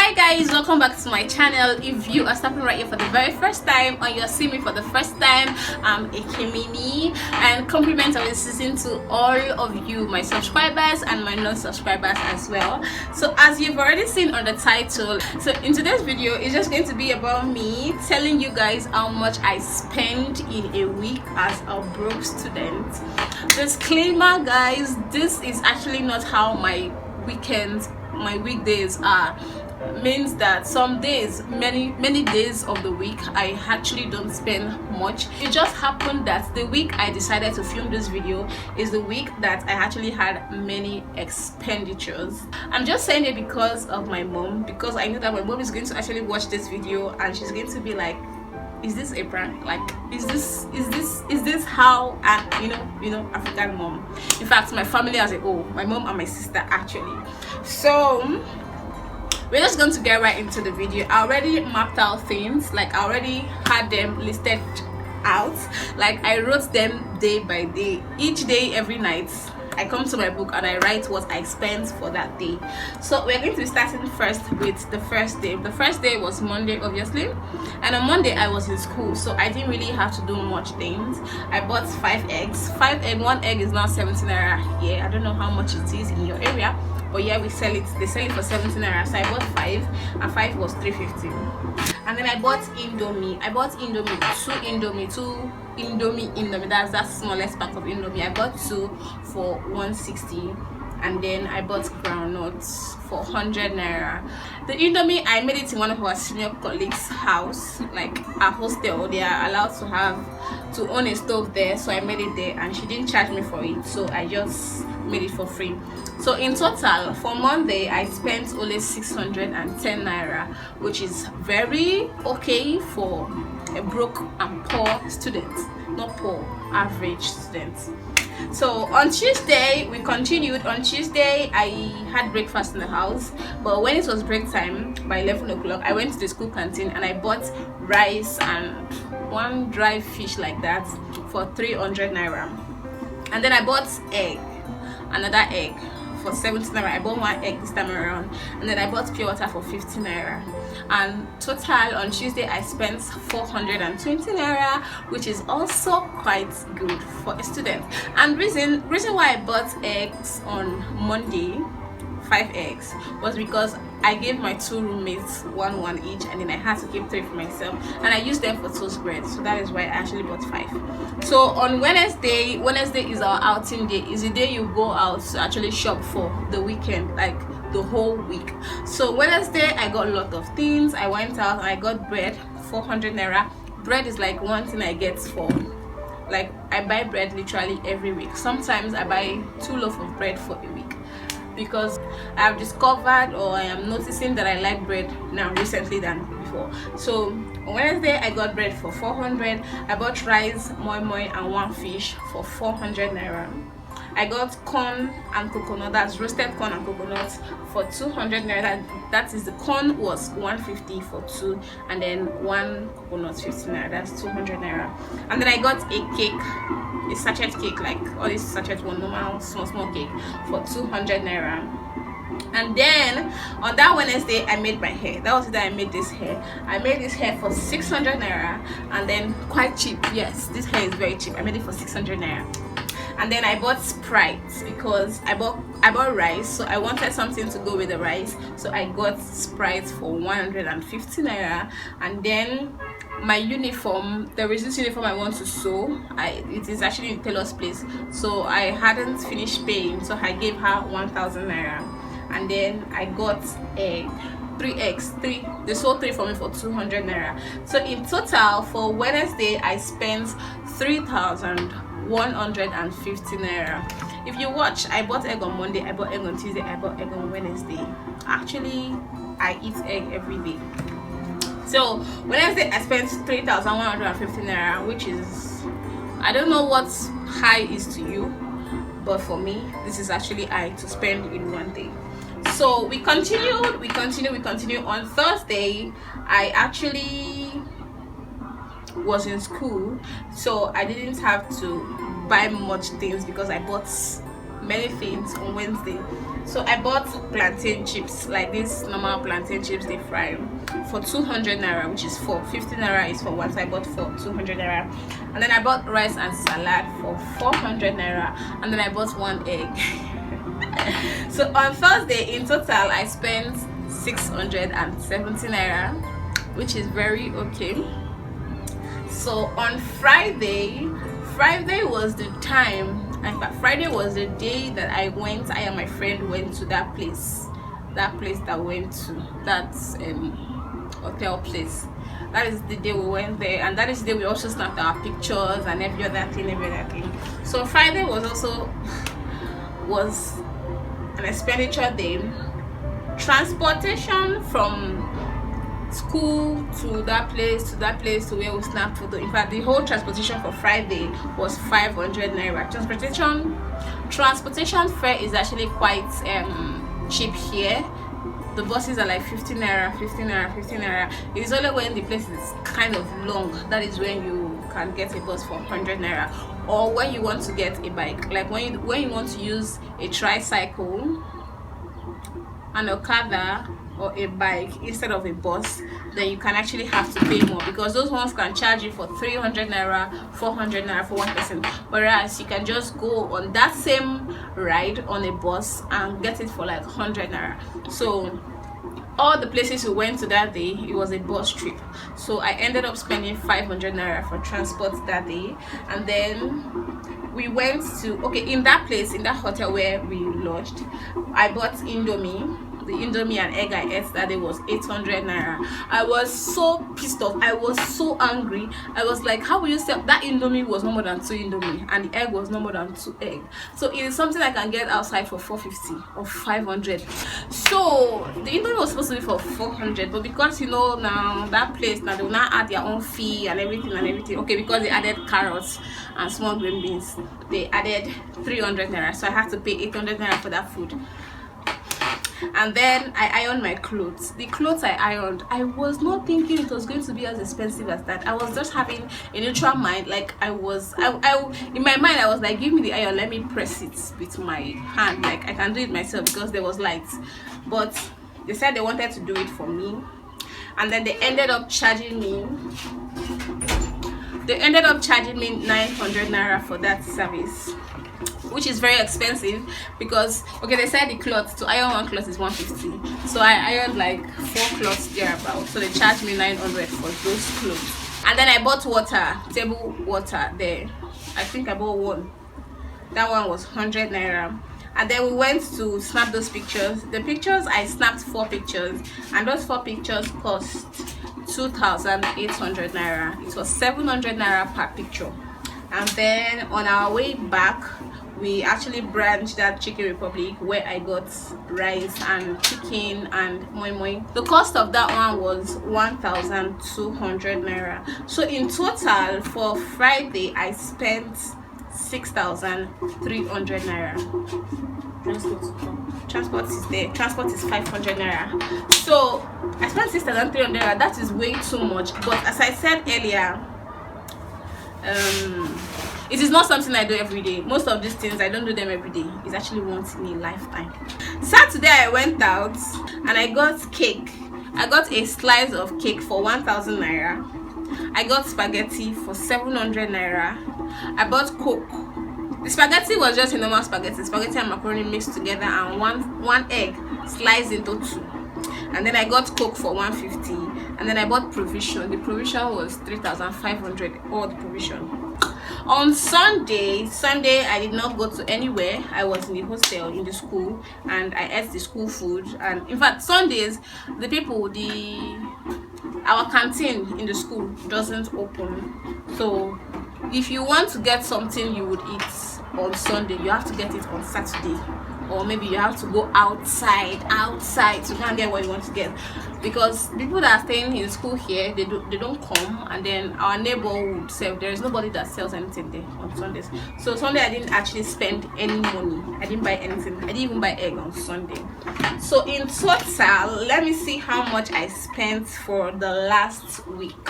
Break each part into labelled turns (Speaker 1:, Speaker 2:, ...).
Speaker 1: Hi guys, welcome back to my channel. If you are stopping right here for the very first time or you're seeing me for the first time, I'm Ekemini, and compliments of the season to all of you, my subscribers and my non-subscribers as well. So as you've already seen on the title, so in today's video it's just going to be about me telling you guys how much I spend in a week as a broke student. Disclaimer guys, this is actually not how my weekdays are. Means that some days, many days of the week, I actually don't spend much. It just happened that the week I decided to film this video is the week that I actually had many expenditures. I'm just saying it because of my mom, because I know that my mom is going to actually watch this video and she's going to be like, is this a prank? Like, is this how African mom? In fact, my family as a whole, my mom and my sister actually. So we're just going to get right into the video. I already mapped out things, like I already had them listed out, like I wrote them day by day. Each day, every night, I come to my book and I write what I spent for that day. So we're going to be starting first with the first day. The first day was Monday, obviously, and on Monday I was in school, so I didn't really have to do much things. I bought 5 eggs. 5 eggs, one egg is now 17 naira here. I don't know how much it is in your area, but yeah, they sell it for 17 naira. So I bought 5, and 5 was 350. And then I bought Indomie. I bought Indomie, two Indomie. That's that smallest pack of Indomie. I bought 2 for 160. And then I bought groundnuts for 100 naira. The Indomie, I made it in one of our senior colleagues' house, like a hostel. They are allowed to own a stove there, so I made it there, and she didn't charge me for it, so I just made it for free. So in total for Monday I spent only 610 naira, which is very okay for a broke and poor student, not poor, average student. So on Tuesday we continued. On Tuesday I had breakfast in the house, but when it was break time by 11 o'clock I went to the school canteen and I bought rice and one dry fish like that for 300 naira. And then I bought another egg for 70 naira. I bought 1 egg this time around, and then I bought pure water for 50 naira. And total on Tuesday I spent 420 naira, which is also quite good for a student. And reason why I bought eggs on Monday, 5 eggs, was because I gave my 2 roommates one each, and then I had to keep 3 for myself, and I used them for toast bread. So that is why I actually bought 5. So on Wednesday is our outing day. Is the day you go out to actually shop for the weekend, like the whole week. So Wednesday I got a lot of things. I went out and I got bread, 400 naira. Bread is like one thing I get for, like, I buy bread literally every week. Sometimes I buy 2 loaves of bread for a week, because I have discovered, or I am noticing, that I like bread now recently than before. So on Wednesday I got bread for 400. I bought rice, moi and 1 fish for 400 naira. I got corn and coconut, that's roasted corn and coconut, for 200 naira. That is, the corn was 150 for 2, and then 1 coconut 50 naira. That's 200 naira. And then I got a cake, a sachet cake, like all these sachets, one normal small cake, for 200 naira. And then on that Wednesday I made my hair. That was the day I made this hair. I made this hair for 600 naira, and then quite cheap. Yes, this hair is very cheap. I made it for 600 naira. And then I bought Sprite because I bought rice, so I wanted something to go with the rice, so I got Sprite for 150 naira. And then my uniform, there is this uniform I want to sew. It is actually in tailor's place, so I hadn't finished paying, so I gave her 1000 naira. And then I got 3 eggs. They sold 3 for me for 200 naira. So in total for Wednesday I spent 3,150 naira. If you watch, I bought egg on Monday, I bought egg on Tuesday, I bought egg on Wednesday. Actually, I eat egg every day. So Wednesday I spent 3,150 naira, which is, I don't know what high is to you, but for me this is actually high to spend in one day. So we continued. On Thursday I actually was in school, so I didn't have to buy much things because I bought many things on Wednesday. So I bought plantain chips, like this normal plantain chips they fry, for 200 naira, which is for 50 naira is for one. So I bought for 200 naira. And then I bought rice and salad for 400 naira. And then I bought one egg. So on Thursday, in total, I spent 670 naira, which is very okay. So on Friday was the time, in fact Friday was the day that I and my friend went to that place that went to that hotel place. That is the day we went there, and that is the day we also snapped our pictures and every other thing. So Friday was an expenditure day. Transportation from school to that place to where we snapped photo. In fact, the whole transportation for Friday was 500 naira. Transportation fare is actually quite cheap here. The buses are like 15 naira. It is only when the place is kind of long that is when you can get a bus for 100 naira, or when you want to get a bike, like when you want to use a tricycle, an okada, or a bike instead of a bus, then you can actually have to pay more, because those ones can charge you for 300 naira, 400 naira for one person, whereas you can just go on that same ride on a bus and get it for like 100 naira. So all the places we went to that day, it was a bus trip. So I ended up spending 500 naira for transport that day. And then we went to, in that place, in that hotel where we lodged, I bought Indomie. The Indomie and egg I ate that day was 800 naira. I was so pissed off. I was so angry. I was like, how will you sell that? Indomie was no more than 2 Indomie and the egg was no more than 2 egg. So it is something I can get outside for 450 or 500. So the Indomie was supposed to be for 400, but because now that place, now they will not add their own fee and everything. Because they added carrots and small green beans, they added 300 naira. So I had to pay 800 naira for that food. And then I ironed my clothes. The clothes I ironed, I was not thinking it was going to be as expensive as that. I was just having a neutral mind. Like I in my mind I was like, give me the iron, let me press it with my hand, like I can do it myself, because there was light. But they said they wanted to do it for me, and then they ended up charging me 900 naira for that service, which is very expensive, because they said the cloth, to iron one cloth is 150, so I ironed like 4 cloths thereabout, so they charged me 900 for those clothes. And then I bought water, table water there. I think I bought one. That one was 100 naira. And then we went to snap those pictures. The pictures, I snapped 4 pictures, and those 4 pictures cost 2,800 naira. It was 700 naira per picture. And then on our way back, we actually branched that Chicken Republic, where I got rice and chicken and moi moi. The cost of that one was 1,200 naira. So in total for Friday, I spent 6,300 naira. Transport is there. Transport is 500 naira. So I spent 6,300 naira. That is way too much. But as I said earlier, it is not something I do every day. Most of these things I don't do them every day. It's actually once in a lifetime. Saturday I went out and I got cake. I got a slice of cake for 1,000 naira. I got spaghetti for 700 naira. I bought Coke. The spaghetti was just a normal spaghetti and macaroni mixed together, and one egg sliced into 2. And then I got Coke for 150. And then I bought provision. The provision was 3,500, all the provision. On Sunday I did not go to anywhere. I was in the hostel in the school, and I ate the school food. And in fact, Sundays our canteen in the school doesn't open. So if you want to get something you would eat on Sunday, you have to get it on Saturday, or maybe you have to go outside to go and get what you want to get, because people that are staying in school here, they don't come. And then our neighborhood self, there is nobody that sells anything there on Sundays. So Sunday I didn't actually spend any money. I didn't buy anything. I didn't even buy egg on Sunday. So in total, let me see how much I spent for the last week.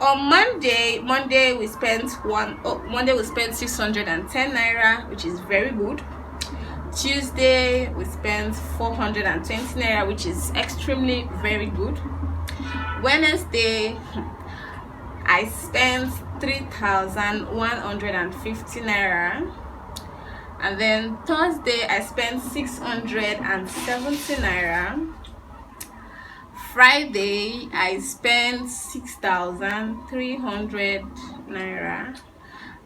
Speaker 1: On Monday we spent 610 naira, which is very good. Tuesday we spent 420 naira, which is extremely very good. Wednesday I spent 3,150 naira, and then Thursday I spent 670 naira. Friday I spent 6,300 naira,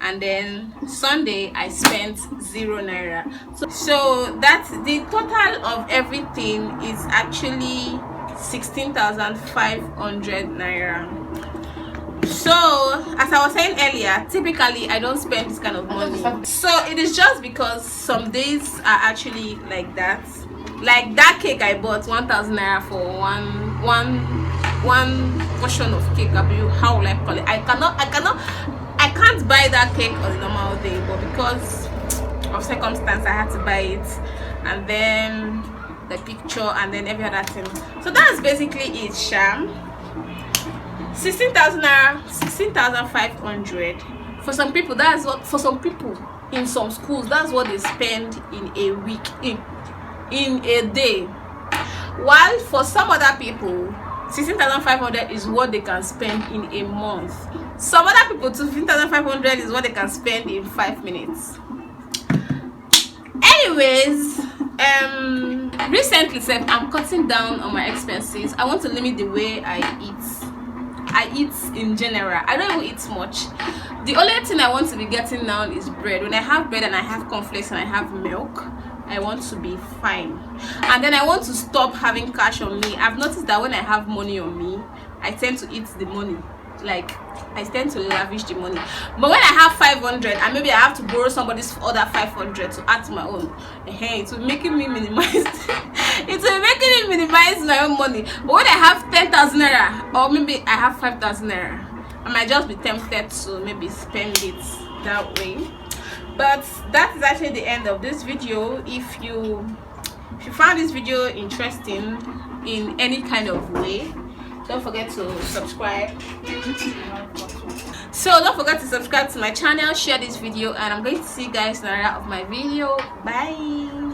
Speaker 1: and then Sunday I spent 0 naira. So that's the total of everything is actually 16,500 naira. So as I was saying earlier, typically I don't spend this kind of money. So it is just because some days are actually like that. Like that cake I bought 1,000 naira for one portion of cake. How will I call it? I can't buy that cake on a normal day, but because of circumstance I had to buy it, and then the picture and then every other thing. So that's basically it, sham. 16,000 naira, 16,500. For some people, that's what, for some people in some schools, that's what they spend in a week, in a day. While for some other people, 16,500 is what they can spend in a month. Some other people too, 15,500 is what they can spend in 5 minutes. Anyways, recently I'm cutting down on my expenses. I want to limit the way I eat in general. I don't even eat much. The only thing I want to be getting now is bread. When I have bread and I have cornflakes and I have milk, I want to be fine. And then I want to stop having cash on me. I've noticed that when I have money on me, I tend to eat the money. Like, I tend to lavish the money. But when I have 500 and maybe I have to borrow somebody's other 500 to add to my own, it will making me minimize it will making me minimize my own money. But when I have 10,000 naira, or maybe I have 5,000 naira, I might just be tempted to maybe spend it that way. But that is actually the end of this video. If you found this video interesting in any kind of way, don't forget to subscribe. So don't forget to subscribe to my channel, share this video, and I'm going to see you guys in another of my video. Bye.